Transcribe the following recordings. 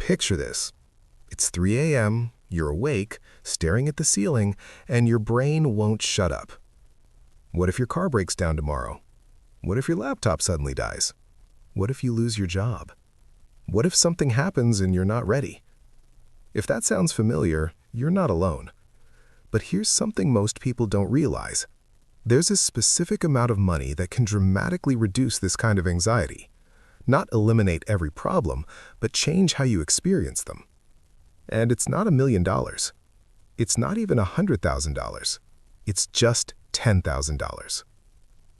Picture this. It's 3 a.m., you're awake, staring at the ceiling, and your brain won't shut up. What if your car breaks down tomorrow? What if your laptop suddenly dies? What if you lose your job? What if something happens and you're not ready? If that sounds familiar, you're not alone. But here's something most people don't realize. There's a specific amount of money that can dramatically reduce this kind of anxiety. Not eliminate every problem, but change how you experience them. And it's not $1 million. It's not even $100,000. It's just $10,000.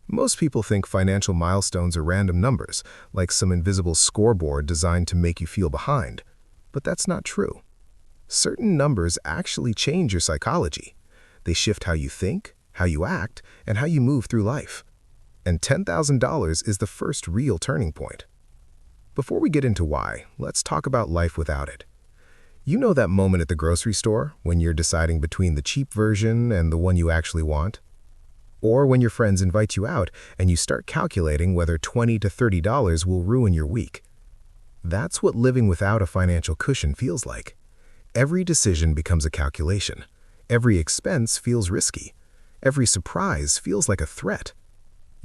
Most people think financial milestones are random numbers, like some invisible scoreboard designed to make you feel behind. But that's not true. Certain numbers actually change your psychology. They shift how you think, how you act, and how you move through life. And $10,000 is the first real turning point. Before we get into why, let's talk about life without it. You know that moment at the grocery store when you're deciding between the cheap version and the one you actually want? Or when your friends invite you out and you start calculating whether $20 to $30 will ruin your week. That's what living without a financial cushion feels like. Every decision becomes a calculation. Every expense feels risky. Every surprise feels like a threat.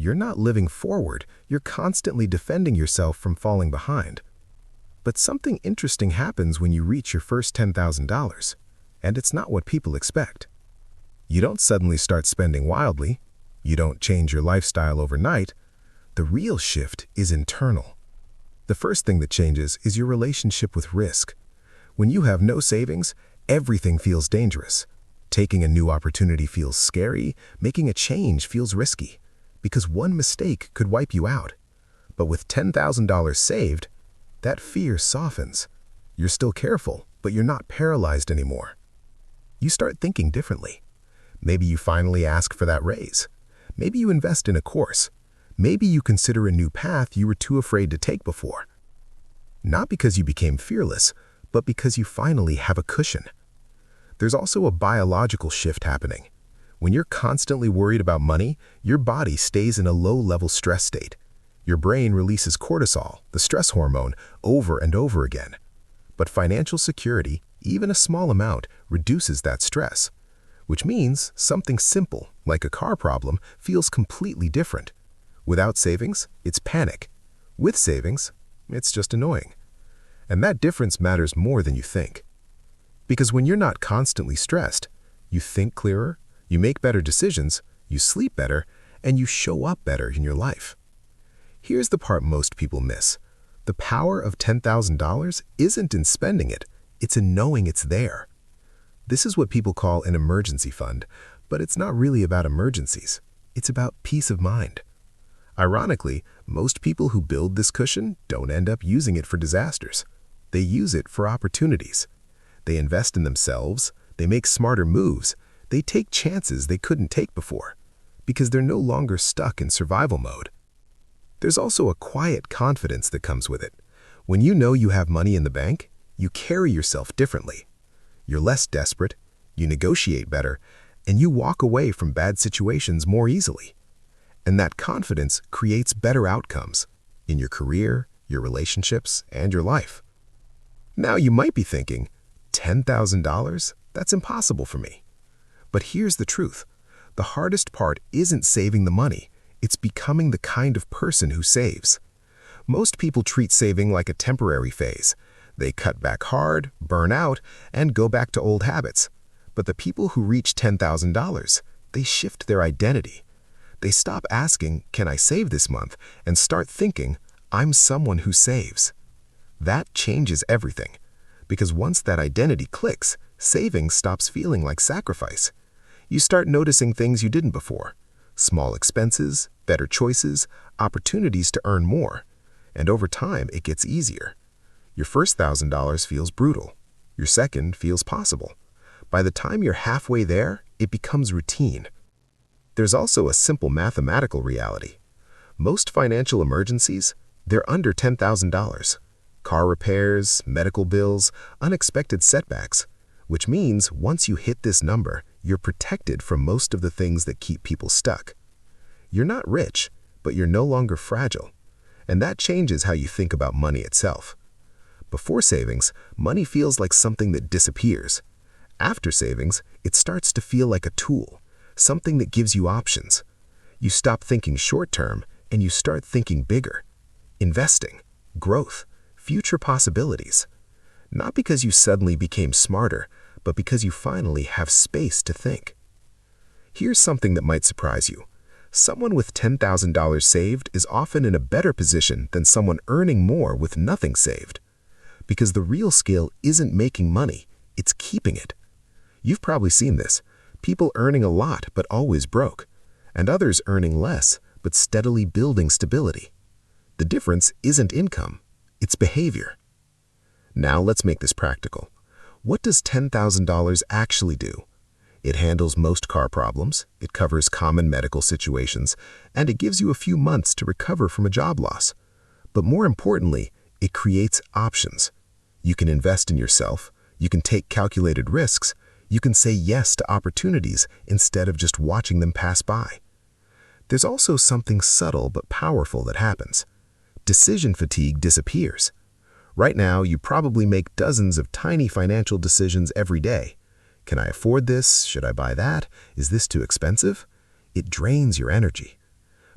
You're not living forward, you're constantly defending yourself from falling behind. But something interesting happens when you reach your first $10,000, and it's not what people expect. You don't suddenly start spending wildly. You don't change your lifestyle overnight. The real shift is internal. The first thing that changes is your relationship with risk. When you have no savings, everything feels dangerous. Taking a new opportunity feels scary, making a change feels risky, because one mistake could wipe you out. But with $10,000 saved, that fear softens. You're still careful, but you're not paralyzed anymore. You start thinking differently. Maybe you finally ask for that raise. Maybe you invest in a course. Maybe you consider a new path you were too afraid to take before. Not because you became fearless, but because you finally have a cushion. There's also a biological shift happening. When you're constantly worried about money, your body stays in a low-level stress state. Your brain releases cortisol, the stress hormone, over and over again. But financial security, even a small amount, reduces that stress, which means something simple, like a car problem, feels completely different. Without savings, it's panic. With savings, it's just annoying. And that difference matters more than you think. Because when you're not constantly stressed, you think clearer, you make better decisions, you sleep better, and you show up better in your life. Here's the part most people miss. The power of $10,000 isn't in spending it, it's in knowing it's there. This is what people call an emergency fund, but it's not really about emergencies. It's about peace of mind. Ironically, most people who build this cushion don't end up using it for disasters. They use it for opportunities. They invest in themselves, they make smarter moves, they take chances they couldn't take before, because they're no longer stuck in survival mode. There's also a quiet confidence that comes with it. When you know you have money in the bank, you carry yourself differently. You're less desperate, you negotiate better, and you walk away from bad situations more easily. And that confidence creates better outcomes in your career, your relationships, and your life. Now you might be thinking, $10,000? That's impossible for me. But here's the truth. The hardest part isn't saving the money. It's becoming the kind of person who saves. Most people treat saving like a temporary phase. They cut back hard, burn out, and go back to old habits. But the people who reach $10,000, they shift their identity. They stop asking, "Can I save this month?" and start thinking, "I'm someone who saves." That changes everything. Because once that identity clicks, saving stops feeling like sacrifice. You start noticing things you didn't before. Small expenses, better choices, opportunities to earn more. And over time, it gets easier. Your first $1,000 feels brutal. Your second feels possible. By the time you're halfway there, it becomes routine. There's also a simple mathematical reality. Most financial emergencies, they're under $10,000. Car repairs, medical bills, unexpected setbacks. Which means once you hit this number, you're protected from most of the things that keep people stuck. You're not rich, but you're no longer fragile. And that changes how you think about money itself. Before savings, money feels like something that disappears. After savings, it starts to feel like a tool, something that gives you options. You stop thinking short-term and you start thinking bigger. Investing, growth, future possibilities. Not because you suddenly became smarter, but because you finally have space to think. Here's something that might surprise you. Someone with $10,000 saved is often in a better position than someone earning more with nothing saved. Because the real skill isn't making money, it's keeping it. You've probably seen this. People earning a lot but always broke, and others earning less but steadily building stability. The difference isn't income, it's behavior. Now let's make this practical. What does $10,000 actually do? It handles most car problems, it covers common medical situations, and it gives you a few months to recover from a job loss. But more importantly, it creates options. You can invest in yourself, you can take calculated risks, you can say yes to opportunities instead of just watching them pass by. There's also something subtle but powerful that happens. Decision fatigue disappears. Right now, you probably make dozens of tiny financial decisions every day. Can I afford this? Should I buy that? Is this too expensive? It drains your energy.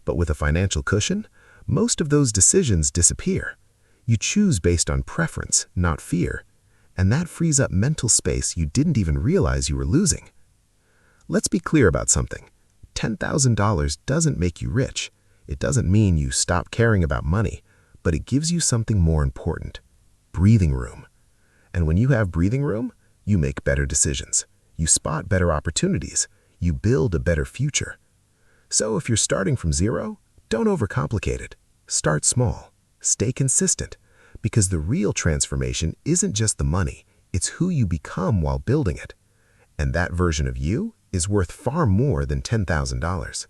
But with a financial cushion, most of those decisions disappear. You choose based on preference, not fear. And that frees up mental space you didn't even realize you were losing. Let's be clear about something. $10,000 doesn't make you rich. It doesn't mean you stop caring about money, but it gives you something more important: breathing room. And when you have breathing room, you make better decisions. You spot better opportunities. You build a better future. So if you're starting from zero, don't overcomplicate it. Start small. Stay consistent. Because the real transformation isn't just the money, it's who you become while building it. And that version of you is worth far more than $10,000.